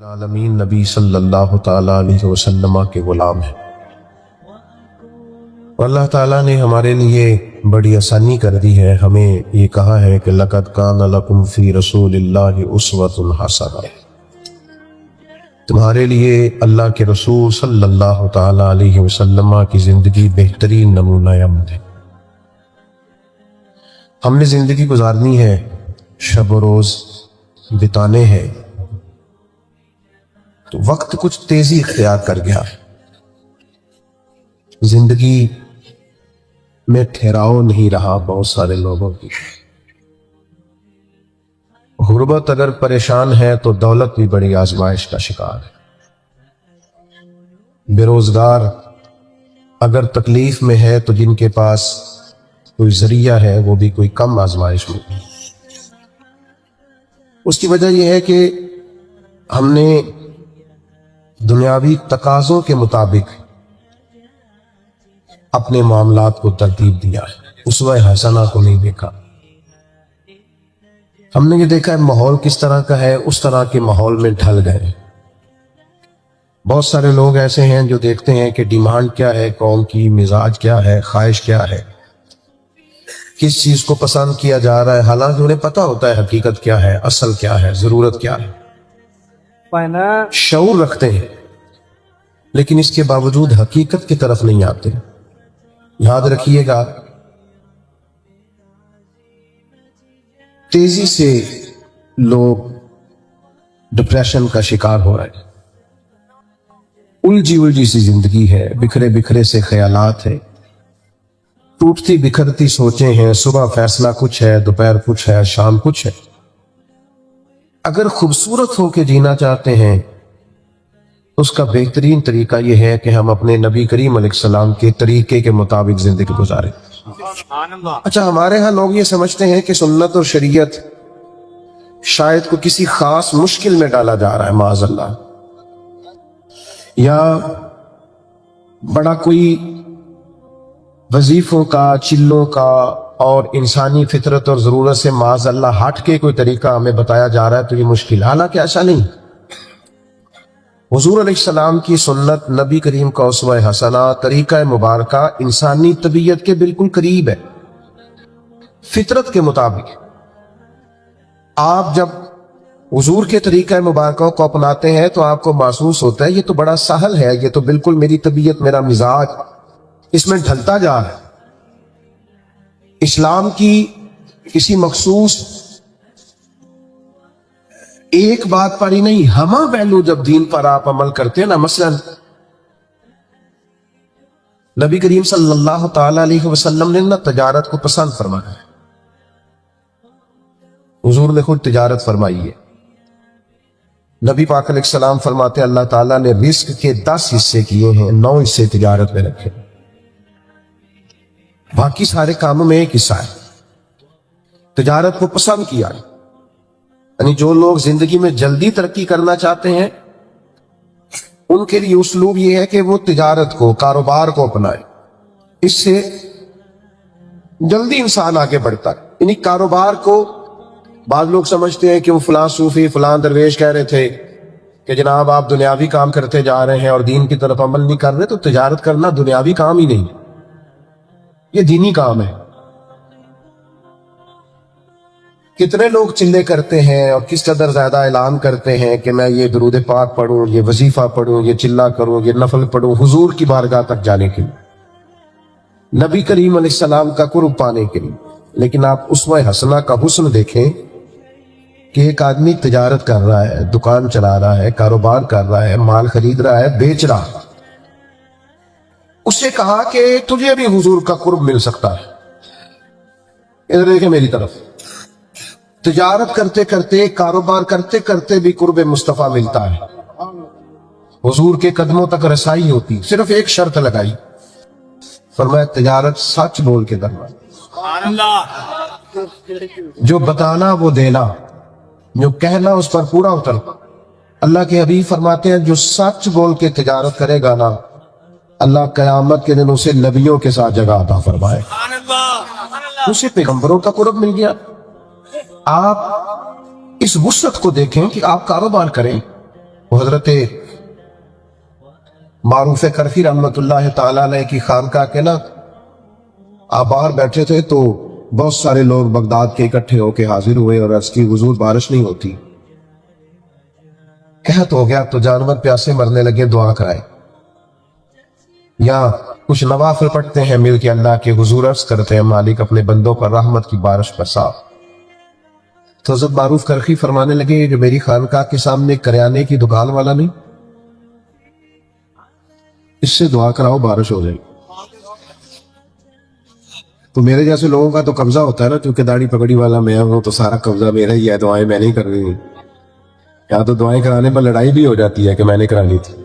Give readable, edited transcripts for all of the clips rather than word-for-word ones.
العالمین نبی صلی اللہ تعالیٰ علیہ وسلم کے غلام ہیں، اور اللہ تعالیٰ نے ہمارے لیے بڑی آسانی کر دی ہے۔ ہمیں یہ کہا ہے کہ لَقَدْ كَانَ لَكُمْ فِي رَسُولِ اللَّهِ أُسْوَةٌ حَسَنَةٌ، تمہارے لیے اللہ کے رسول صلی اللہ تعالیٰ علیہ وسلم کی زندگی بہترین نمونہ عمل ہے۔ ہم نے زندگی گزارنی ہے، شب و روز بتانے ہیں، تو وقت کچھ تیزی اختیار کر گیا ہے۔ زندگی میں ٹھہراؤ نہیں رہا بہت سارے لوگوں کی۔ غربت اگر پریشان ہے تو دولت بھی بڑی آزمائش کا شکار ہے۔ بے روزگار اگر تکلیف میں ہے تو جن کے پاس کوئی ذریعہ ہے وہ بھی کوئی کم آزمائش میں ہے۔ اس کی وجہ یہ ہے کہ ہم نے دنیاوی تقاضوں کے مطابق اپنے معاملات کو ترتیب دیا ہے، اسوہ حسنہ کو نہیں دیکھا۔ ہم نے یہ دیکھا ہے ماحول کس طرح کا ہے، اس طرح کے ماحول میں ڈھل گئے۔ بہت سارے لوگ ایسے ہیں جو دیکھتے ہیں کہ ڈیمانڈ کیا ہے قوم کی، مزاج کیا ہے، خواہش کیا ہے، کس چیز کو پسند کیا جا رہا ہے، حالانکہ انہیں پتہ ہوتا ہے حقیقت کیا ہے، اصل کیا ہے، ضرورت کیا ہے، شعور رکھتے ہیں، لیکن اس کے باوجود حقیقت کی طرف نہیں آتے۔ یاد رکھیے گا، تیزی سے لوگ ڈپریشن کا شکار ہو رہے ہیں۔ الجھی سی زندگی ہے، بکھرے بکھرے سے خیالات ہیں، ٹوٹتی بکھرتی سوچیں ہیں، صبح فیصلہ کچھ ہے، دوپہر کچھ ہے، شام کچھ ہے۔ اگر خوبصورت ہو کے جینا چاہتے ہیں اس کا بہترین طریقہ یہ ہے کہ ہم اپنے نبی کریم علیہ السلام کے طریقے کے مطابق زندگی گزاریں۔ اچھا، ہمارے ہاں لوگ یہ سمجھتے ہیں کہ سنت اور شریعت شاید کو کسی خاص مشکل میں ڈالا جا رہا ہے، معاذ اللہ، یا بڑا کوئی وظیفوں کا، چلوں کا اور انسانی فطرت اور ضرورت سے معاذ اللہ ہٹ کے کوئی طریقہ ہمیں بتایا جا رہا ہے تو یہ مشکل۔ حالانکہ ایسا نہیں۔ حضور علیہ السلام کی سنت، نبی کریم کا اسوہ حسنہ، طریقہ مبارکہ انسانی طبیعت کے بالکل قریب ہے، فطرت کے مطابق۔ آپ جب حضور کے طریقہ مبارکہ کو اپناتے ہیں تو آپ کو محسوس ہوتا ہے یہ تو بڑا سہل ہے، یہ تو بالکل میری طبیعت، میرا مزاج اس میں ڈھلتا جا رہا ہے۔ اسلام کی کسی مخصوص ایک بات پر ہی نہیں، ہمہ پہلو جب دین پر آپ عمل کرتے ہیں نا، مثلا نبی کریم صلی اللہ تعالی علیہ وسلم نے نا تجارت کو پسند فرمایا ہے۔ حضور نے خود تجارت فرمائی ہے۔ نبی پاک علیہ السلام فرماتے ہیں اللہ تعالیٰ نے رزق کے 10 حصے کیے ہیں، 9 حصے تجارت میں رکھے، باقی سارے کاموں میں ایک حصہ ہے۔ تجارت کو پسند کیا ہے، یعنی جو لوگ زندگی میں جلدی ترقی کرنا چاہتے ہیں ان کے لیے اسلوب یہ ہے کہ وہ تجارت کو، کاروبار کو اپنائیں، اس سے جلدی انسان آگے بڑھتا ہے۔ یعنی کاروبار کو بعض لوگ سمجھتے ہیں کہ وہ فلاں صوفی، فلاں درویش کہہ رہے تھے کہ جناب آپ دنیاوی کام کرتے جا رہے ہیں اور دین کی طرف عمل نہیں کر رہے، تو تجارت کرنا دنیاوی کام ہی نہیں، یہ دینی کام ہے۔ کتنے لوگ چلے کرتے ہیں اور کس قدر زیادہ اعلان کرتے ہیں کہ میں یہ درود پاک پڑھوں، یہ وظیفہ پڑھوں، یہ چلہ کروں، یہ نفل پڑھوں حضور کی بارگاہ تک جانے کے لیے، نبی کریم علیہ السلام کا قرب پانے کے لیے۔ لیکن آپ اسوہ حسنہ کا حسن دیکھیں کہ ایک آدمی تجارت کر رہا ہے، دکان چلا رہا ہے، کاروبار کر رہا ہے، مال خرید رہا ہے، بیچ رہا ہے، اسے کہا کہ تجھے بھی حضور کا قرب مل سکتا ہے، ادھر دیکھیں میری طرف۔ تجارت کرتے کرتے، کاروبار کرتے کرتے بھی قرب مصطفیٰ ملتا ہے، حضور کے قدموں تک رسائی ہوتی۔ صرف ایک شرط لگائی، فرمایا تجارت سچ بول کے کرنا، جو بتانا وہ دینا، جو کہنا اس پر پورا اترنا۔ اللہ کے حبیب فرماتے ہیں جو سچ بول کے تجارت کرے گا نا، اللہ قیامت کے دن اسے نبیوں کے ساتھ جگہ عطا فرمائے، اسے پیغمبروں کا قرب مل گیا۔ آپ اس وسعت کو دیکھیں کہ آپ کاروبار کریں، وہ حضرت معروف کرخی رحمت اللہ تعالیٰ علیہ کی خانقاہ کے نا آپ باہر بیٹھے تھے تو بہت سارے لوگ بغداد کے اکٹھے ہو کے حاضر ہوئے اور عرض کی حضور بارش نہیں ہوتی، قحط ہو گیا، تو جانور پیاسے مرنے لگے، دعا کرائے۔ یا کچھ نوافل پڑھتے ہیں مل کے اللہ کے حضور، عرض کرتے ہیں مالک اپنے بندوں پر رحمت کی بارش برسا۔ تو حضرت معروف کرخی فرمانے لگے جو میری خانقاہ کے سامنے کریانے کی دکان والا نہیں، اس سے دعا کراؤ بارش ہو جائے۔ تو میرے جیسے لوگوں کا تو قبضہ ہوتا ہے نا، چونکہ داڑھی پگڑی والا میں ہوں تو سارا قبضہ میرا ہی ہے، دعائیں میں نہیں کر رہی ہوں۔ یا تو دعائیں کرانے پر لڑائی بھی ہو جاتی ہے کہ میں نے کرانی تھی۔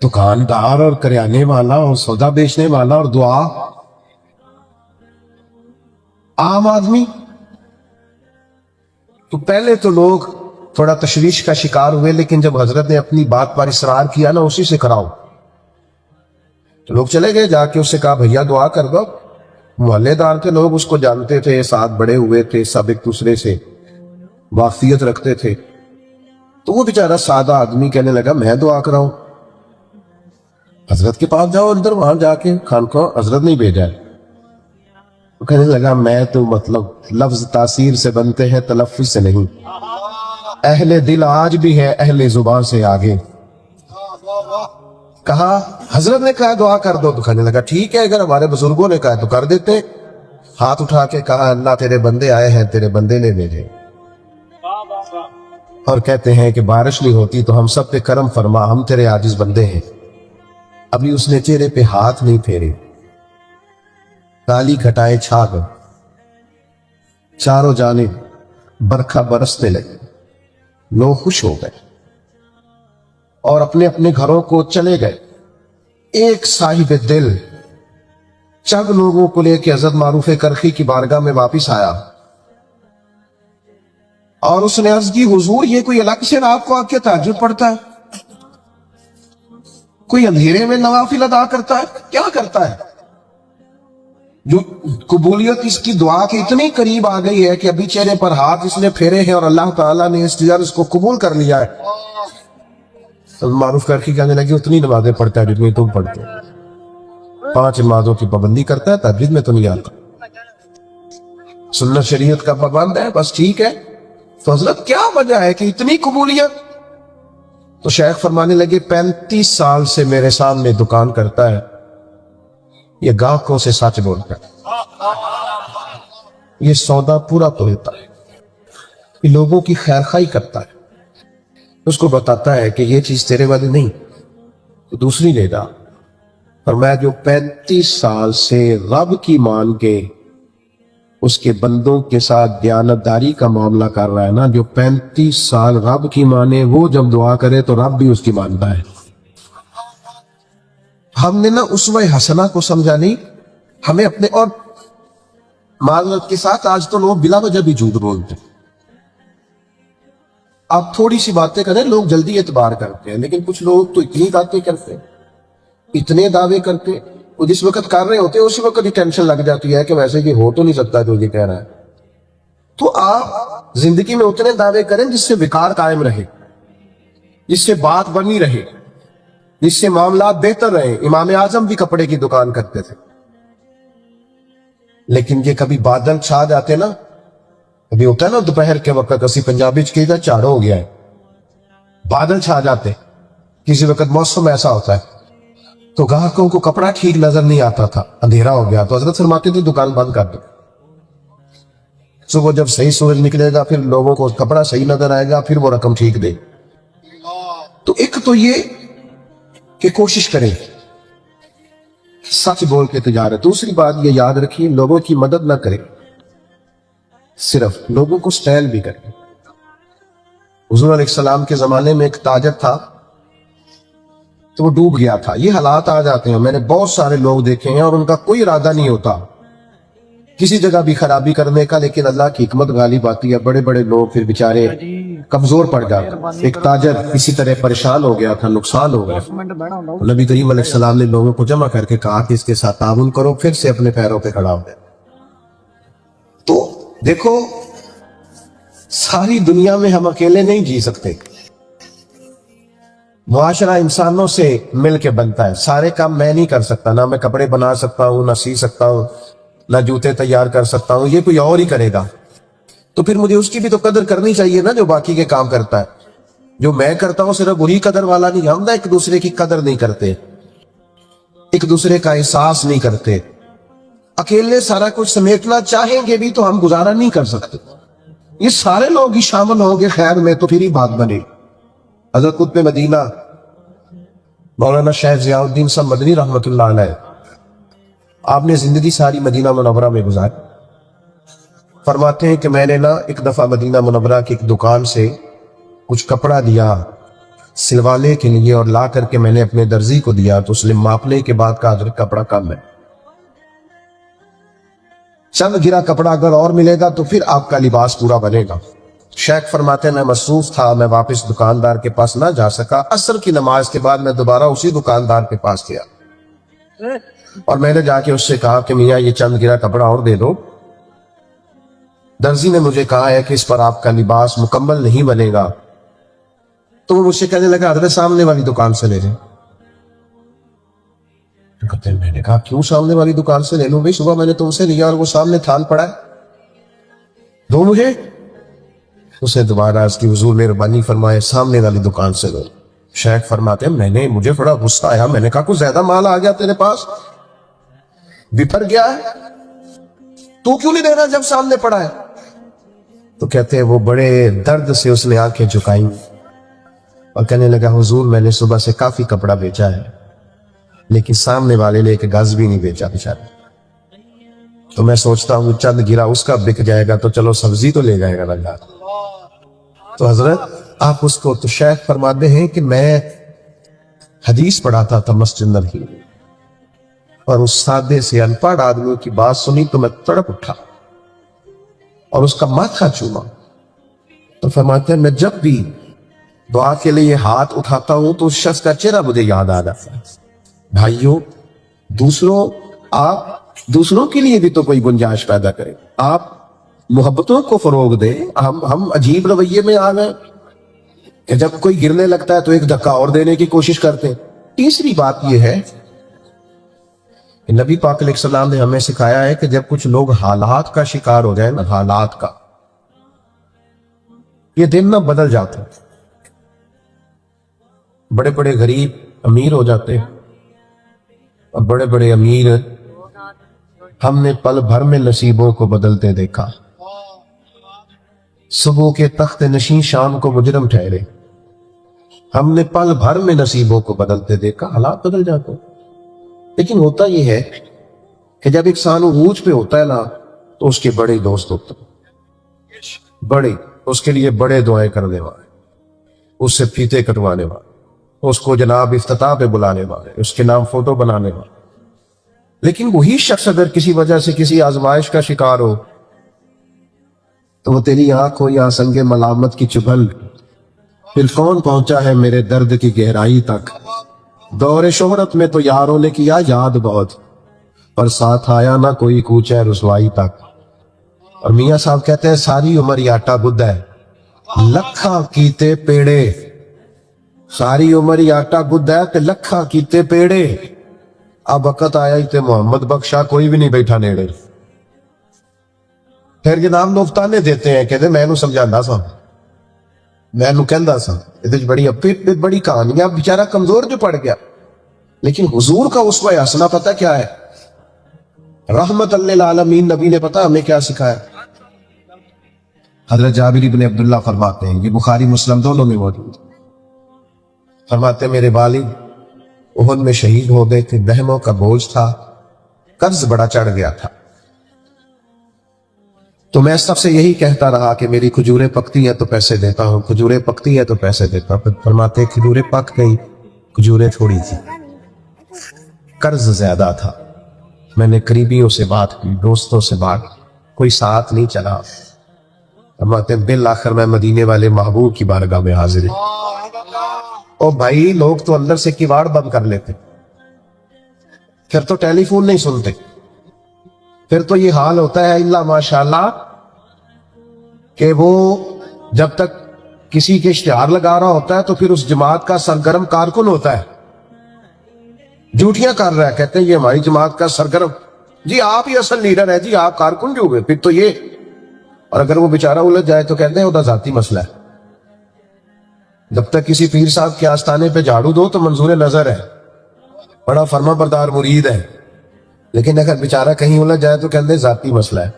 دکاندار اور کریانے والا اور سودا بیچنے والا اور دعا، عام آدمی۔ تو پہلے تو لوگ تھوڑا تشویش کا شکار ہوئے، لیکن جب حضرت نے اپنی بات پر اصرار کیا نا اسی سے کراؤ، تو لوگ چلے گئے، جا کے اس سے کہا بھیا دعا کر دو۔ محلے دار کے لوگ اس کو جانتے تھے، ساتھ بڑے ہوئے تھے، سب ایک دوسرے سے واقفیت رکھتے تھے۔ تو وہ بیچارہ سادہ آدمی کہنے لگا میں دعا کراؤں؟ حضرت کے پاس جاؤ اندر، وہاں جا کے خانقاہ، حضرت نہیں بھیجا ہے۔ وہ کہنے لگا میں تو مطلب لفظ تاثیر سے بنتے ہیں، تلفظ سے نہیں۔ اہل دل آج بھی ہے اہل زبان سے آگے۔ کہا حضرت نے کہا دعا کر دو، تو کہنے لگا ٹھیک ہے، اگر ہمارے بزرگوں نے کہا تو کر دیتے۔ ہاتھ اٹھا کے کہا اللہ تیرے بندے آئے ہیں، تیرے بندے نے بھیجے، اور کہتے ہیں کہ بارش نہیں ہوتی تو ہم سب پہ کرم فرما، ہم تیرے عاجز بندے ہیں۔ ابھی اس نے چہرے پہ ہاتھ نہیں پھیرے، کالی گھٹائیں چھا گئی، چاروں جانب برکھا برسنے لگی، لوگ خوش ہو گئے اور اپنے اپنے گھروں کو چلے گئے۔ ایک صاحب دل چند لوگوں کو لے کے حضرت معروف کرخی کی بارگاہ میں واپس آیا اور اس نے عرض کی حضور یہ کوئی الگ سے رات کو آ کے تہجد پڑھتا ہے، کوئی اندھیرے میں نوافل ادا کرتا ہے، کیا کرتا ہے؟ جو قبولیت اس کی دعا کے اتنی قریب آ گئی ہے کہ ابھی چہرے پر ہاتھ اس نے پھیرے ہیں اور اللہ تعالیٰ نے اس کو قبول کر لیا ہے۔ معروف کرخی کہنے لگے اتنی نمازیں پڑھتا ہے جتنی تم پڑھتے ہو، 5 نمازوں کی پابندی کرتا ہے، تہجد میں تو نہیں آتا، سنت شریعت کا پابند ہے، بس ٹھیک ہے۔ تو حضرت کیا وجہ ہے کہ اتنی قبولیت؟ تو شیخ فرمانے لگے 35 سال سے میرے سامنے دکان کرتا ہے، یہ گاہکوں سے سچ بولتا ہے، یہ سودا پورا تولتا ہے، یہ لوگوں کی خیر خواہی کرتا ہے، اس کو بتاتا ہے کہ یہ چیز تیرے والی نہیں تو دوسری لے جا۔ اور میں جو 35 سال سے رب کی مان کے اس کے بندوں کے ساتھ دیانتداری کا معاملہ کر رہا ہے نا، جو 35 سال رب کی مانے، وہ جب دعا کرے تو رب بھی اس کی مانتا ہے۔ ہم نے نا اسوہ حسنہ کو سمجھا نہیں، ہمیں اپنے، اور معذرت کے ساتھ آج تو لوگ بلا وجہ بھی جھوٹ بولتے ہیں۔ آپ تھوڑی سی باتیں کریں لوگ جلدی اعتبار کرتے ہیں، لیکن کچھ لوگ تو اتنی باتیں کرتے ہیں، اتنے دعوے کرتے ہیں، وہ جس وقت کر رہے ہوتے ہیں اسی وقت ہی ٹینشن لگ جاتی ہے کہ ویسے یہ ہو تو نہیں سکتا جو یہ کہہ رہا ہے۔ تو آپ زندگی میں اتنے دعوے کریں جس سے وقار قائم رہے، جس سے بات بنی رہے، جس سے معاملات بہتر رہے۔ امام اعظم بھی کپڑے کی دکان کرتے تھے، لیکن یہ کبھی بادل چھا جاتے نا، کبھی ہوتا ہے نا دوپہر کے وقت، اسی پنجابی چکیدہ چاڑو ہو گیا ہے، بادل چھا جاتے، کسی وقت موسم ایسا ہوتا ہے تو گاہکوں کو کپڑا ٹھیک نظر نہیں آتا تھا، اندھیرا ہو گیا تو حضرت فرماتے تھے دکان بند کر دو، صبح جب صحیح سورج نکلے گا پھر لوگوں کو کپڑا صحیح نظر آئے گا، پھر وہ رقم ٹھیک دے۔ تو ایک تو یہ کہ کوشش کریں سچ بول کے تجارت، دوسری بات یہ یاد رکھیے لوگوں کی مدد نہ کریں، صرف لوگوں کو سٹیل بھی کریں۔ حضور علیہ السلام کے زمانے میں ایک تاجر تھا تو وہ ڈوب گیا تھا۔ یہ حالات آ جاتے ہیں، میں نے بہت سارے لوگ دیکھے ہیں اور ان کا کوئی ارادہ نہیں ہوتا کسی جگہ بھی خرابی کرنے کا، لیکن اللہ کی حکمت غالب آتی ہے، بڑے بڑے لوگ پھر بیچارے کمزور پڑ جاتے۔ ایک تاجر کسی طرح پریشان ہو گیا تھا، نقصان ہو گیا، نبی کریم علیہ السلام نے لوگوں کو جمع کر کے کہا کہ اس کے ساتھ تعاون کرو، پھر سے اپنے پیروں پہ کھڑا ہو گیا۔ تو دیکھو ساری دنیا میں ہم اکیلے نہیں جی سکتے. معاشرہ انسانوں سے مل کے بنتا ہے. سارے کام میں نہیں کر سکتا. نہ میں کپڑے بنا سکتا ہوں، نہ سی سکتا ہوں، نہ جوتے تیار کر سکتا ہوں. یہ کوئی اور ہی کرے گا. تو پھر مجھے اس کی بھی تو قدر کرنی چاہیے نا جو باقی کے کام کرتا ہے. جو میں کرتا ہوں صرف وہی قدر والا نہیں. ہم نہ ایک دوسرے کی قدر نہیں کرتے، ایک دوسرے کا احساس نہیں کرتے. اکیلے سارا کچھ سمیٹنا چاہیں گے بھی تو ہم گزارا نہیں کر سکتے. یہ سارے لوگ ہی شامل ہوں گے خیر میں تو پھر ہی بات بنے. حضرت قطب مدینہ مولانا شیخ ضیاء الدین صاحب مدنی رحمۃ اللہ علیہ، آپ نے زندگی ساری مدینہ منورہ میں گزاری. فرماتے ہیں کہ میں نے ایک دفعہ مدینہ منورہ کی ایک دکان سے کچھ کپڑا دیا سلوانے کے لیے، اور لا کر کے میں نے اپنے درزی کو دیا تو اس نے ماپنے کے بعد کہا حضرت کپڑا کم ہے، چند گرا کپڑا اگر اور ملے گا تو پھر آپ کا لباس پورا بنے گا. شیخ فرماتے ہیں میں مصروف تھا، میں واپس دکاندار کے پاس نہ جا سکا. عصر کی نماز کے بعد میں دوبارہ اسی دکاندار کے پاس گیا اور میں نے جا کے اس سے کہا کہ میاں یہ چند گرا کپڑا اور دے دو. درزی نے مجھے کہا ہے کہ اس پر آپ کا لباس مکمل نہیں بنے گا. تو وہ مجھ سے کہنے لگا حضرت سامنے والی دکان سے لے لیں. میں نے کہا کیوں سامنے والی دکان سے لے لوں؟ بھائی صبح میں نے تم سے لیا اور وہ سامنے تھان پڑا ہے، دو مجھے. اسے دوبارہ اس کی حضور مہربانی فرمائے سامنے والی دکان سے لو. شیخ فرماتے ہیں مجھے بڑا غصہ آیا. میں نے کہا کچھ زیادہ مال آ گیا تیرے پاس، بپھر گیا ہے، تو کیوں نہیں دے رہا جب سامنے پڑا ہے؟ تو کہتے ہیں وہ بڑے درد سے اس نے آنکھیں جھکائیں اور کہنے لگا حضور میں نے صبح سے کافی کپڑا بیچا ہے لیکن سامنے والے نے ایک گز بھی نہیں بیچا بیچارے. تو میں سوچتا ہوں چند گرا اس کا بک جائے گا تو چلو سبزی تو لے جائے گا لگا. تو حضرت آپ اس کو تو شیخ فرماتے ہیں کہ میں حدیث پڑھاتا تھا مسجد نبوی اور اس سادے سے ان پڑھ آدمی کی بات سنی تو میں تڑپ اٹھا اور اس کا ماتھا چوما. تو فرماتے ہیں میں جب بھی دعا کے لیے ہاتھ اٹھاتا ہوں تو اس شخص کا چہرہ مجھے یاد آ جاتا ہے. بھائیوں آپ دوسروں کے لیے بھی تو کوئی گنجائش پیدا کریں، آپ محبتوں کو فروغ دیں. ہم عجیب رویے میں آ گئے کہ جب کوئی گرنے لگتا ہے تو ایک دھکا اور دینے کی کوشش کرتے ہیں. تیسری بات یہ ہے کہ نبی پاک علیہ السلام نے ہمیں سکھایا ہے کہ جب کچھ لوگ حالات کا شکار ہو جائیں نا، حالات کا، یہ دن نہ بدل جاتے. بڑے بڑے غریب امیر ہو جاتے اور بڑے بڑے امیر ہم نے پل بھر میں نصیبوں کو بدلتے دیکھا. صبح کے تخت نشین شام کو مجرم ٹھہرے. ہم نے پل بھر میں نصیبوں کو بدلتے دیکھا. حالات بدل جاتے ہیں. لیکن ہوتا یہ ہے کہ جب انسان عروج پہ ہوتا ہے نا تو اس کے بڑے دوست ہوتے ہیں، بڑے اس کے لیے بڑے دعائیں کرنے والے، اس سے پھیتے کٹوانے والے، اس کو جناب افتتاح پہ بلانے والے، اس کے نام فوٹو بنانے والے. لیکن وہی شخص اگر کسی وجہ سے کسی آزمائش کا شکار ہو تو وہ تیری آنکھ ہو یا سنگ ملامت کی چبھل، پھر کون پہنچا ہے میرے درد کی گہرائی تک. دور شہرت میں تو یاروں نے کیا یاد بہت، پر ساتھ آیا نہ کوئی کوچہ رسوائی تک. اور میاں صاحب کہتے ہیں ساری عمر یہ آٹا بدھ ہے لکھاں کیتے پیڑے. ساری عمر یہ آٹا بدھ ہے کہ لکھاں کیتے پیڑے. اب وقت آیا ہی تے محمد بخشا کوئی بھی نہیں بیٹھا نیڑے. پھر جناب لوگ تانے دیتے ہیں کہتے میں نو سمجھانا سا، میں نو کہندا سا، بڑی کہانیاں، بیچارہ کمزور جو پڑ گیا. لیکن حضور کا اسوہ حسنہ پتہ کیا ہے؟ رحمت للعالمین نبی نے پتہ ہمیں کیا سکھایا؟ حضرت جابر بن عبداللہ فرماتے ہیں، یہ بخاری مسلم دونوں میں موجود، فرماتے ہیں میرے والد احد میں شہید ہو گئے تھے، بہنوں کا بوجھ تھا، قرض بڑا چڑھ گیا تھا. تو میں سب سے یہی کہتا رہا کہ میری کھجوریں پکتی ہیں تو پیسے دیتا ہوں، کھجوریں پکتی ہیں تو پیسے دیتا ہوں. فرماتے ہیں کھجوریں پک گئی، کھجوریں تھوڑی تھی، قرض زیادہ تھا. میں نے قریبیوں سے بات کی، دوستوں سے بات کی، کوئی ساتھ نہیں چلا. فرماتے ہیں بالآخر میں مدینے والے محبوب کی بارگاہ میں حاضر ہوں. او بھائی لوگ تو اندر سے کیواڑ بند کر لیتے، پھر تو ٹیلی فون نہیں سنتے، پھر تو یہ حال ہوتا ہے الا ماشاءاللہ کہ وہ جب تک کسی کے اشتہار لگا رہا ہوتا ہے تو پھر اس جماعت کا سرگرم کارکن ہوتا ہے، ڈیوٹیاں کر رہا ہے، کہتے ہیں یہ ہماری جماعت کا سرگرم، جی آپ ہی اصل لیڈر ہے، جی آپ کارکن جو ہوئے پھر تو یہ۔ اور اگر وہ بیچارہ الجھ جائے تو کہتے ہیں وہ ذاتی مسئلہ ہے۔ جب تک کسی پیر صاحب کے آستانے پہ جھاڑو دو تو منظور نظر ہے، بڑا فرما بردار مرید ہے، لیکن اگر بیچارہ کہیں الجھ جائے تو کہتے ہیں ذاتی مسئلہ ہے۔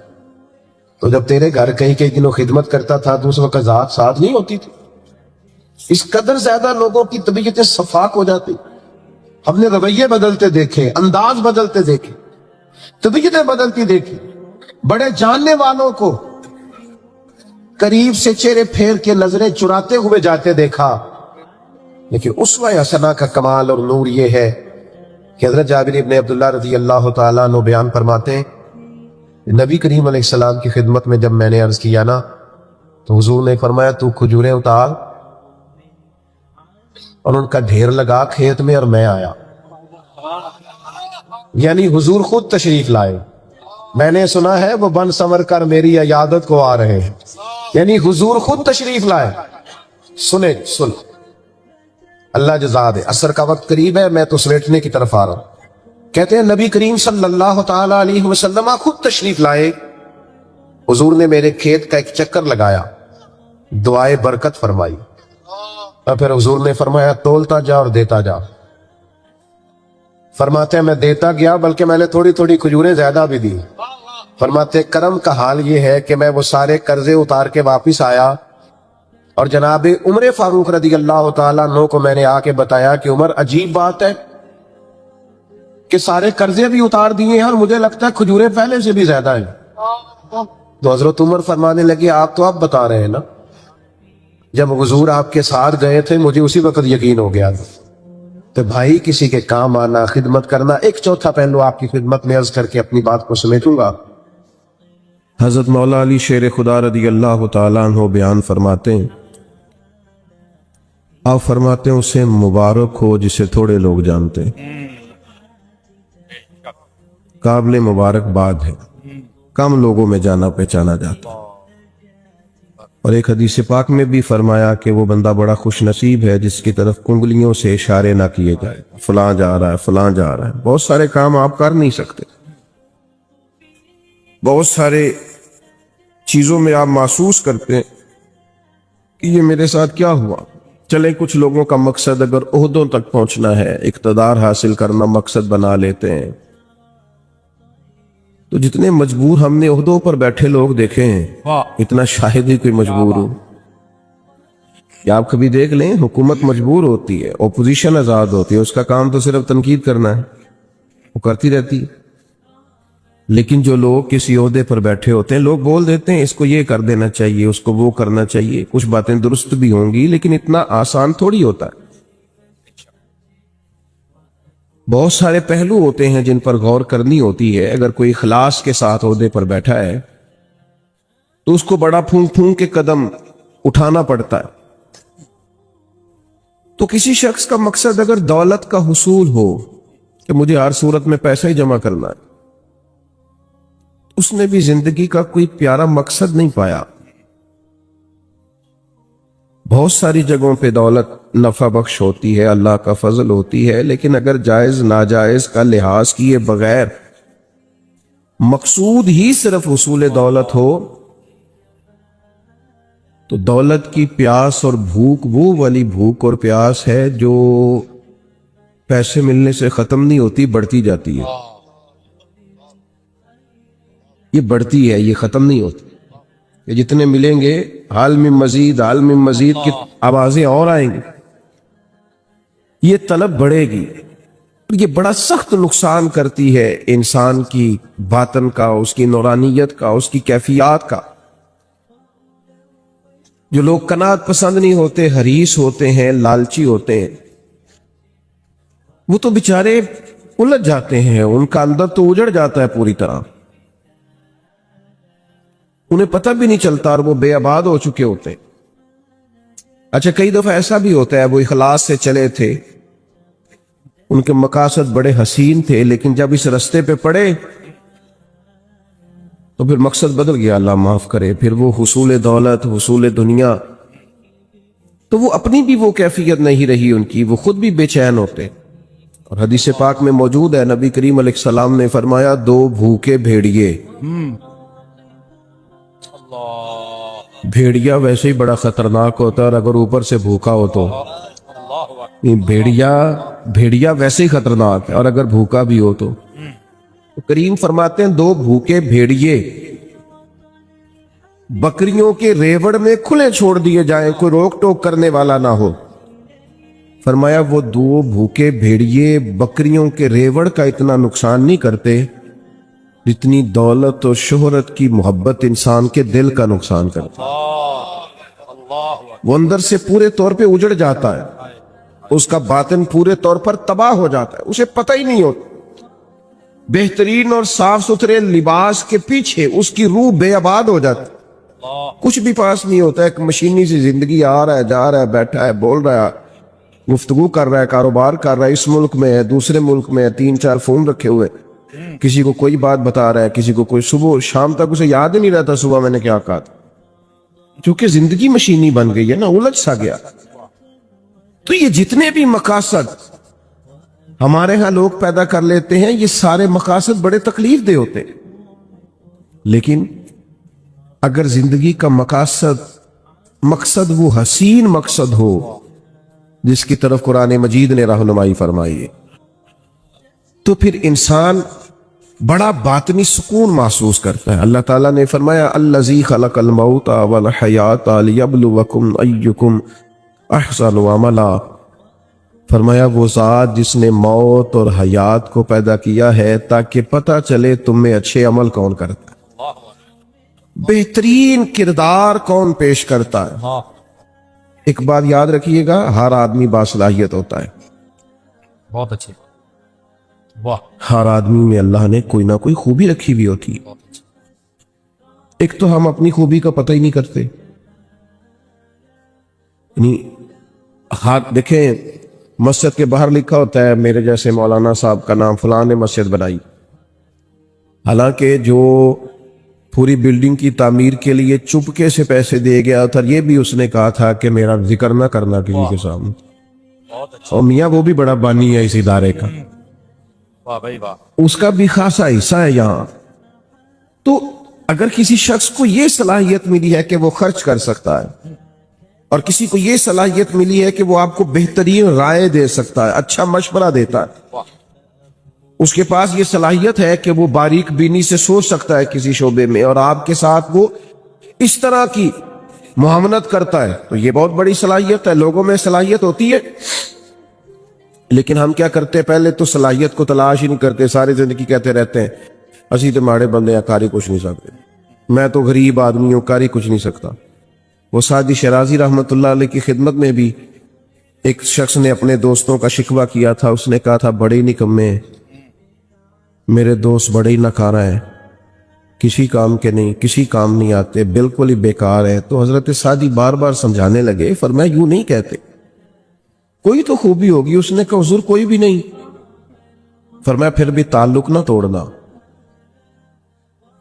تو جب تیرے گھر کئی کئی دنوں خدمت کرتا تھا تو اس وقت ذات ساتھ نہیں ہوتی تھی؟ اس قدر زیادہ لوگوں کی طبیعتیں صفاق ہو جاتی۔ ہم نے رویے بدلتے دیکھے، انداز بدلتے دیکھے، طبیعتیں بدلتی دیکھی، بڑے جاننے والوں کو قریب سے چہرے پھیر کے نظریں چراتے ہوئے جاتے دیکھا۔ لیکن اسوہ حسنہ کا کمال اور نور یہ ہے کہ حضرت جابر ابن عبداللہ رضی اللہ تعالیٰ عنہ بیان فرماتے ہیں، نبی کریم علیہ السلام کی خدمت میں جب میں نے عرض کیا نا تو حضور نے فرمایا تو کھجوریں اتار، اور ان کا ڈھیر لگا کھیت میں اور میں آیا۔ یعنی حضور خود تشریف لائے، میں نے سنا ہے وہ بن سمر کر میری عیادت کو آ رہے ہیں، یعنی حضور خود تشریف لائے۔ سن اللہ جزا دے، عصر کا وقت قریب ہے، میں تو سلیٹنے کی طرف آ رہا ہوں۔ کہتے ہیں نبی کریم صلی اللہ تعالی علیہ وسلم خود تشریف لائے، حضور نے میرے کھیت کا ایک چکر لگایا، دعائے برکت فرمائی، اور پھر حضور نے فرمایا تولتا جا اور دیتا جا۔ فرماتے ہیں میں دیتا گیا، بلکہ میں نے تھوڑی تھوڑی کھجوریں زیادہ بھی دی۔ فرماتے کرم کا حال یہ ہے کہ میں وہ سارے قرضے اتار کے واپس آیا، اور جناب عمر فاروق رضی اللہ تعالیٰ عنہ کو میں نے آ کے بتایا کہ عمر عجیب بات ہے کہ سارے قرضے بھی اتار دیے ہیں اور مجھے لگتا ہے کھجوریں پہلے سے بھی زیادہ ہیں۔ تو حضرت عمر فرمانے لگے آپ تو اب بتا رہے ہیں نا، جب حضور آپ کے ساتھ گئے تھے مجھے اسی وقت یقین ہو گیا۔ تو بھائی کسی کے کام آنا، خدمت کرنا۔ ایک چوتھا پہلو آپ کی خدمت میں عرض کر کے اپنی بات کو سمیٹوں گا۔ حضرت مولا علی شیر خدا رضی اللہ تعالیٰ عنہ بیان فرماتے ہیں، آپ فرماتے ہیں اسے مبارک ہو جسے تھوڑے لوگ جانتے ہیں، قابل مبارکباد ہے، کم لوگوں میں جانا پہچانا جاتا۔ اور ایک حدیث پاک میں بھی فرمایا کہ وہ بندہ بڑا خوش نصیب ہے جس کی طرف انگلیوں سے اشارے نہ کیے جائے، فلاں جا رہا ہے فلاں جا رہا ہے۔ بہت سارے کام آپ کر نہیں سکتے، بہت سارے چیزوں میں آپ محسوس کرتے ہیں کہ یہ میرے ساتھ کیا ہوا۔ چلے کچھ لوگوں کا مقصد اگر عہدوں تک پہنچنا ہے، اقتدار حاصل کرنا مقصد بنا لیتے ہیں، تو جتنے مجبور ہم نے عہدوں پر بیٹھے لوگ دیکھے ہیں، اتنا شاہد ہی کوئی مجبور ہو۔ یا آپ کبھی دیکھ لیں حکومت مجبور ہوتی ہے، اپوزیشن آزاد ہوتی ہے، اس کا کام تو صرف تنقید کرنا ہے، وہ کرتی رہتی ہے۔ لیکن جو لوگ کسی عہدے پر بیٹھے ہوتے ہیں، لوگ بول دیتے ہیں اس کو یہ کر دینا چاہیے، اس کو وہ کرنا چاہیے، کچھ باتیں درست بھی ہوں گی لیکن اتنا آسان تھوڑی ہوتا ہے۔ بہت سارے پہلو ہوتے ہیں جن پر غور کرنی ہوتی ہے۔ اگر کوئی اخلاص کے ساتھ عہدے پر بیٹھا ہے تو اس کو بڑا پھونک پھونک کے قدم اٹھانا پڑتا ہے۔ تو کسی شخص کا مقصد اگر دولت کا حصول ہو کہ مجھے ہر صورت میں پیسہ ہی جمع کرنا ہے، اس نے بھی زندگی کا کوئی پیارا مقصد نہیں پایا۔ بہت ساری جگہوں پہ دولت نفع بخش ہوتی ہے، اللہ کا فضل ہوتی ہے، لیکن اگر جائز ناجائز کا لحاظ کیے بغیر مقصود ہی صرف حصول دولت ہو تو دولت کی پیاس اور بھوک وہ والی بھوک اور پیاس ہے جو پیسے ملنے سے ختم نہیں ہوتی، بڑھتی جاتی ہے۔ یہ بڑھتی ہے، یہ ختم نہیں ہوتی۔ کہ جتنے ملیں گے حال میں مزید حال میں مزید کی آوازیں اور آئیں گی، یہ طلب بڑھے گی، یہ بڑا سخت نقصان کرتی ہے انسان کی باطن کا، اس کی نورانیت کا، اس کی کیفیات کا۔ جو لوگ قناعت پسند نہیں ہوتے، حریص ہوتے ہیں، لالچی ہوتے ہیں، وہ تو بیچارے الجھ جاتے ہیں، ان کا اندر تو اجڑ جاتا ہے پوری طرح، انہیں پتہ بھی نہیں چلتا اور وہ بے آباد ہو چکے ہوتے ہیں۔ اچھا کئی دفعہ ایسا بھی ہوتا ہے وہ اخلاص سے چلے تھے، ان کے مقاصد بڑے حسین تھے، لیکن جب اس رستے پہ پڑے تو پھر مقصد بدل گیا، اللہ معاف کرے، پھر وہ حصول دولت، حصول دنیا، تو وہ اپنی بھی وہ کیفیت نہیں رہی ان کی، وہ خود بھی بے چین ہوتے. اور حدیث پاک میں موجود ہے، نبی کریم علیہ السلام نے فرمایا 2 بھوکے بھیڑیے. بھیڑیا ویسے ہی بڑا خطرناک ہوتا ہے، اور اگر اوپر سے بھوکا ہو تو بھیڑیا ویسے ہی خطرناک ہے، اور اگر بھوکا بھی ہو تو کریم فرماتے ہیں 2 بھوکے بھیڑیے بکریوں کے ریوڑ میں کھلے چھوڑ دیے جائیں، کوئی روک ٹوک کرنے والا نہ ہو. فرمایا وہ 2 بھوکے بھیڑیے بکریوں کے ریوڑ کا اتنا نقصان نہیں کرتے جتنی دولت اور شہرت کی محبت انسان کے دل کا نقصان کرتا ہے. وہ اندر سے پورے طور پہ اجڑ جاتا ہے، اس کا باطن پورے طور پر تباہ ہو جاتا ہے، اسے پتہ ہی نہیں ہوتا. بہترین اور صاف ستھرے لباس کے پیچھے اس کی روح بے آباد ہو جاتی، کچھ بھی پاس نہیں ہوتا. ایک مشینی سی زندگی، آ رہا ہے، جا رہا ہے، بیٹھا ہے، بول رہا ہے، گفتگو کر رہا ہے، کاروبار کر رہا ہے، اس ملک میں ہے، دوسرے ملک میں ہے، 3-4 فون رکھے ہوئے، کسی کو کوئی بات بتا رہا ہے، کسی کو کوئی، صبح شام تک اسے یاد ہی نہیں رہتا صبح میں نے کیا کہا تھا، کیونکہ زندگی مشینی بن گئی ہے نا، الجھ سا گیا. تو یہ جتنے بھی مقاصد ہمارے ہاں لوگ پیدا کر لیتے ہیں، یہ سارے مقاصد بڑے تکلیف دہ ہوتے ہیں. لیکن اگر زندگی کا مقصد وہ حسین مقصد ہو جس کی طرف قرآن مجید نے رہنمائی فرمائی ہے، تو پھر انسان بڑا باطنی سکون محسوس کرتا ہے. اللہ تعالیٰ نے فرمایا الذی خلق الموت والحیات لیبلوکم ایکم احسن عملا. فرمایا وہ ذات جس نے موت اور حیات کو پیدا کیا ہے تاکہ پتہ چلے تم میں اچھے عمل کون کرتا ہے، بہترین کردار کون پیش کرتا ہے. ایک بات یاد رکھیے گا، ہر آدمی باصلاحیت ہوتا ہے، بہت اچھے، واہ، ہر آدمی میں اللہ نے کوئی نہ کوئی خوبی رکھی ہوئی ہوتی ہے. ایک تو ہم اپنی خوبی کا پتہ ہی نہیں کرتے. دیکھیں مسجد کے باہر لکھا ہوتا ہے میرے جیسے مولانا صاحب کا نام، فلاں نے مسجد بنائی، حالانکہ جو پوری بلڈنگ کی تعمیر کے لیے چپکے سے پیسے دے گیا تھا، یہ بھی اس نے کہا تھا کہ میرا ذکر نہ کرنا کسی کے سامنے. بہت اچھا، اور میاں وہ بھی بڑا بانی ہے اس ادارے کا، واہ بھائی واہ. اس کا بھی خاصا حصہ ہے یہاں. تو اگر کسی شخص کو یہ صلاحیت ملی ہے کہ وہ خرچ کر سکتا ہے، اور کسی کو یہ صلاحیت ملی ہے کہ وہ آپ کو بہترین رائے دے سکتا ہے، اچھا مشورہ دیتا ہے، اس کے پاس یہ صلاحیت ہے کہ وہ باریک بینی سے سوچ سکتا ہے کسی شعبے میں، اور آپ کے ساتھ وہ اس طرح کی معاونت کرتا ہے، تو یہ بہت بڑی صلاحیت ہے. لوگوں میں صلاحیت ہوتی ہے، لیکن ہم کیا کرتے ہیں، پہلے تو صلاحیت کو تلاش ہی نہیں کرتے، ساری زندگی کہتے رہتے ہیں اسی تو ماڑے بندے ہیں، کاری کچھ نہیں سکتے، میں تو غریب آدمی ہوں، کاری کچھ نہیں سکتا. وہ سعدی شرازی رحمت اللہ علیہ کی خدمت میں بھی ایک شخص نے اپنے دوستوں کا شکوہ کیا تھا. اس نے کہا تھا بڑے نکمے ہیں میرے دوست، بڑے ہی ناکارہ ہیں، کسی کام کے نہیں، کسی کام نہیں آتے، بالکل ہی بیکار ہے. تو حضرت سعدی بار بار سمجھانے لگے، فرمایا یوں نہیں کہتے، کوئی تو خوبی ہوگی. اس نے کہا حضور کوئی بھی نہیں. فرمایا پھر بھی تعلق نہ توڑنا،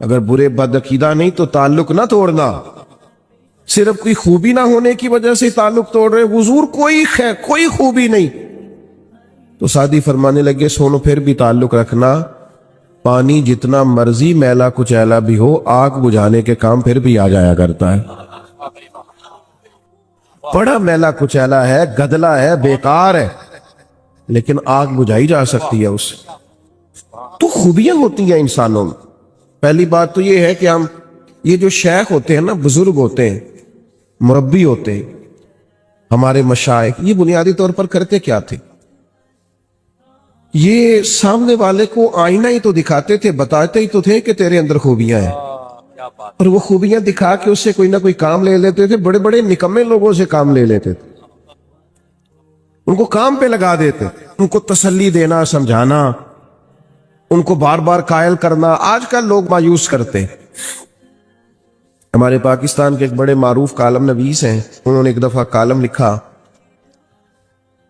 اگر برے بدعقیدہ نہیں تو تعلق نہ توڑنا. صرف کوئی خوبی نہ ہونے کی وجہ سے تعلق توڑ رہے، حضور کوئی خوبی نہیں. تو سعدی فرمانے لگے سونو پھر بھی تعلق رکھنا، پانی جتنا مرضی میلا کچیلا بھی ہو، آگ بجھانے کے کام پھر بھی آ جایا کرتا ہے. بڑا میلا کچیلا ہے، گدلا ہے، بیکار ہے، لیکن آگ بجھائی جا سکتی ہے اس سے. تو خوبیاں ہوتی ہیں انسانوں میں. پہلی بات تو یہ ہے کہ ہم یہ جو شیخ ہوتے ہیں نا، بزرگ ہوتے ہیں، مربی ہوتے ہیں، ہمارے مشائخ، یہ بنیادی طور پر کرتے کیا تھے؟ یہ سامنے والے کو آئینہ ہی تو دکھاتے تھے، بتاتے ہی تو تھے کہ تیرے اندر خوبیاں ہیں، اور وہ خوبیاں دکھا کے اس سے کوئی نہ کوئی کام لے لیتے تھے. بڑے بڑے نکمے لوگوں سے کام لے لیتے تھے، ان کو کام پہ لگا دیتے، ان کو تسلی دینا، سمجھانا، ان کو بار بار قائل کرنا. آج کل لوگ مایوس کرتے. ہمارے پاکستان کے ایک بڑے معروف کالم نویس ہیں، انہوں نے ایک دفعہ کالم لکھا.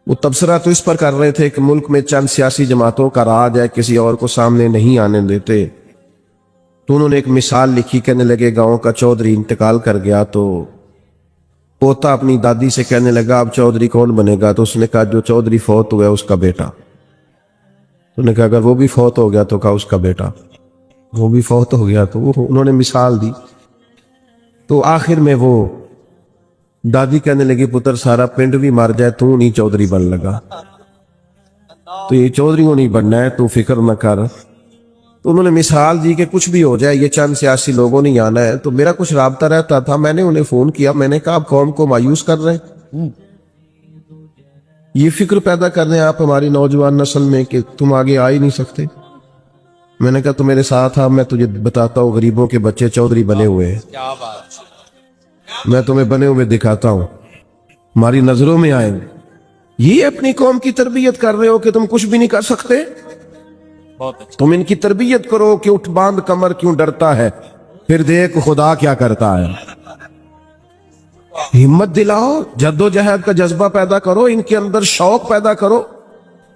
وہ تبصرہ تو اس پر کر رہے تھے کہ ملک میں چند سیاسی جماعتوں کا راج ہے، کسی اور کو سامنے نہیں آنے دیتے. تو انہوں نے ایک مثال لکھی, کہنے لگے گاؤں کا چودھری انتقال کر گیا تو پوتا اپنی دادی سے کہنے لگا اب چودھری کون بنے گا؟ تو اس نے کہا جو چودھری فوت ہوا ہے اس کا بیٹا. تو نے کہا اگر وہ بھی فوت ہو گیا تو کہا اس کا بیٹا. وہ بھی فوت ہو گیا تو انہوں نے مثال دی. تو آخر میں وہ دادی کہنے لگی پتر سارا پنڈ بھی مر جائے تو نہیں چودھری بن لگا, تو یہ چودھریوں نہیں بننا ہے, تو فکر نہ کر. تو انہوں نے مثال دی کہ کچھ بھی ہو جائے یہ چند سیاسی لوگوں نہیں آنا ہے. تو میرا کچھ رابطہ رہتا تھا, میں نے انہیں فون کیا, میں نے کہا آپ قوم کو مایوس کر رہے ہیں, یہ فکر پیدا کر رہے ہیں آپ ہماری نوجوان نسل میں کہ تم آگے آ ہی نہیں سکتے. میں نے کہا تو میرے ساتھ آ, میں تجھے بتاتا ہوں غریبوں کے بچے چودھری بنے ہوئے ہیں, کیا بات. میں تمہیں بنے ہوئے دکھاتا ہوں, ہماری نظروں میں آئیں گے. یہ اپنی قوم کی تربیت کر رہے ہو کہ تم کچھ بھی نہیں کر سکتے. بہت اچھا. تم ان کی تربیت کرو کہ اٹھ باندھ کمر کیوں ڈرتا ہے, پھر دیکھ خدا کیا کرتا ہے. ہمت دلاؤ, جد و جہد کا جذبہ پیدا کرو, ان کے اندر شوق پیدا کرو,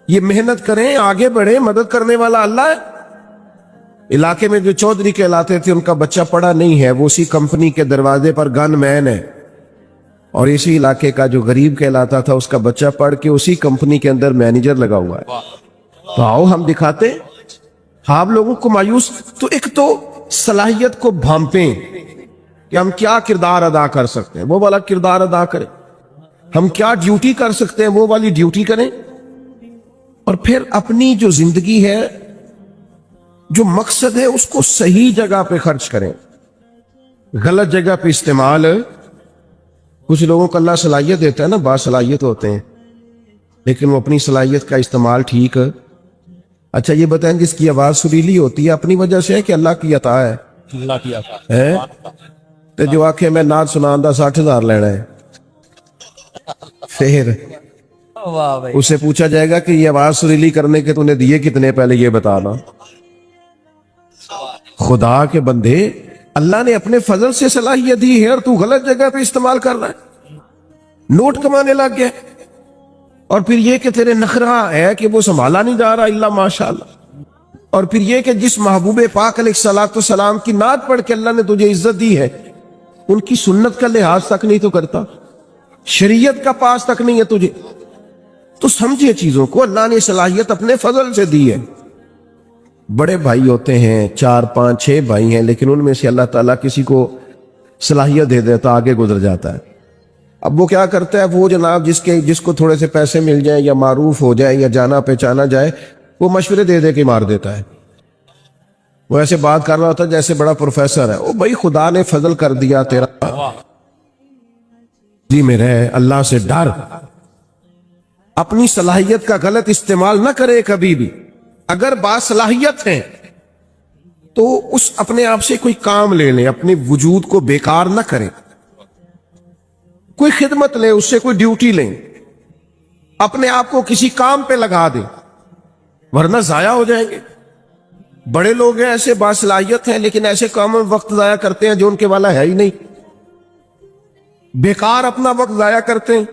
یہ محنت کریں, آگے بڑھیں, مدد کرنے والا اللہ ہے. علاقے میں جو چودھری کہلاتے تھے ان کا بچہ پڑھا نہیں ہے, وہ اسی کمپنی کے دروازے پر گن مین ہے, اور اسی علاقے کا جو غریب کہلاتا تھا اس کا بچہ پڑھ کے اسی کمپنی کے اندر مینیجر لگا ہوا ہے. تو آؤ ہم دکھاتے ہیں. آپ لوگوں کو مایوس, تو ایک تو صلاحیت کو بھانپیں کہ ہم کیا کردار ادا کر سکتے ہیں, وہ والا کردار ادا کریں. ہم کیا ڈیوٹی کر سکتے ہیں, وہ والی ڈیوٹی کریں. اور پھر اپنی جو زندگی ہے, جو مقصد ہے, اس کو صحیح جگہ پہ خرچ کریں, غلط جگہ پہ استعمال. کچھ لوگوں کو اللہ صلاحیت دیتا ہے نا, باصلاحیت ہوتے ہیں, لیکن وہ اپنی صلاحیت کا استعمال ٹھیک. اچھا یہ بتائیں جس کی آواز سریلی ہوتی ہے اپنی وجہ سے ہے کہ اللہ کی عطا ہے؟ اللہ کی عطا ہے. تو جو آنکھیں میں نعت سناندہ 60,000 لینا ہے, پھر واہ بھائی. اسے پوچھا جائے گا کہ یہ آواز سریلی کرنے کے تو نے دیے کتنے, پہلے یہ بتانا. خدا کے بندے, اللہ نے اپنے فضل سے صلاحیت دی ہے اور تو غلط جگہ پہ استعمال کر رہا ہے, نوٹ کمانے لگ گیا. اور پھر یہ کہ تیرے نخرہ ہے کہ وہ سنبھالا نہیں جا رہا الا ماشاءاللہ. اور پھر یہ کہ جس محبوب پاک علیہ الصلوۃ والسلام کی نعت پڑھ کے اللہ نے تجھے عزت دی ہے, ان کی سنت کا لحاظ تک نہیں تو کرتا, شریعت کا پاس تک نہیں ہے تجھے. تو سمجھے چیزوں کو, اللہ نے صلاحیت اپنے فضل سے دی ہے. بڑے بھائی ہوتے ہیں, 4 5 6 بھائی ہیں, لیکن ان میں سے اللہ تعالیٰ کسی کو صلاحیت دے دیتا, آگے گزر جاتا ہے. اب وہ کیا کرتا ہے, وہ جناب جس کو تھوڑے سے پیسے مل جائیں یا معروف ہو جائے یا جانا پہچانا جائے, وہ مشورے دے دے کے مار دیتا ہے. وہ ایسے بات کر رہا ہوتا ہے جیسے بڑا پروفیسر ہے. او بھائی خدا نے فضل کر دیا, تیرا جی میں رہے, اللہ سے ڈر. اپنی صلاحیت کا غلط استعمال نہ کرے کبھی بھی. اگر باصلاحیت ہیں تو اس اپنے آپ سے کوئی کام لے لیں, اپنے وجود کو بیکار نہ کریں. کوئی خدمت لیں, اس سے کوئی ڈیوٹی لیں, اپنے آپ کو کسی کام پہ لگا دیں, ورنہ ضائع ہو جائیں گے. بڑے لوگ ہیں ایسے باصلاحیت ہیں لیکن ایسے کاموں میں وقت ضائع کرتے ہیں جو ان کے والا ہے ہی نہیں, بیکار اپنا وقت ضائع کرتے ہیں.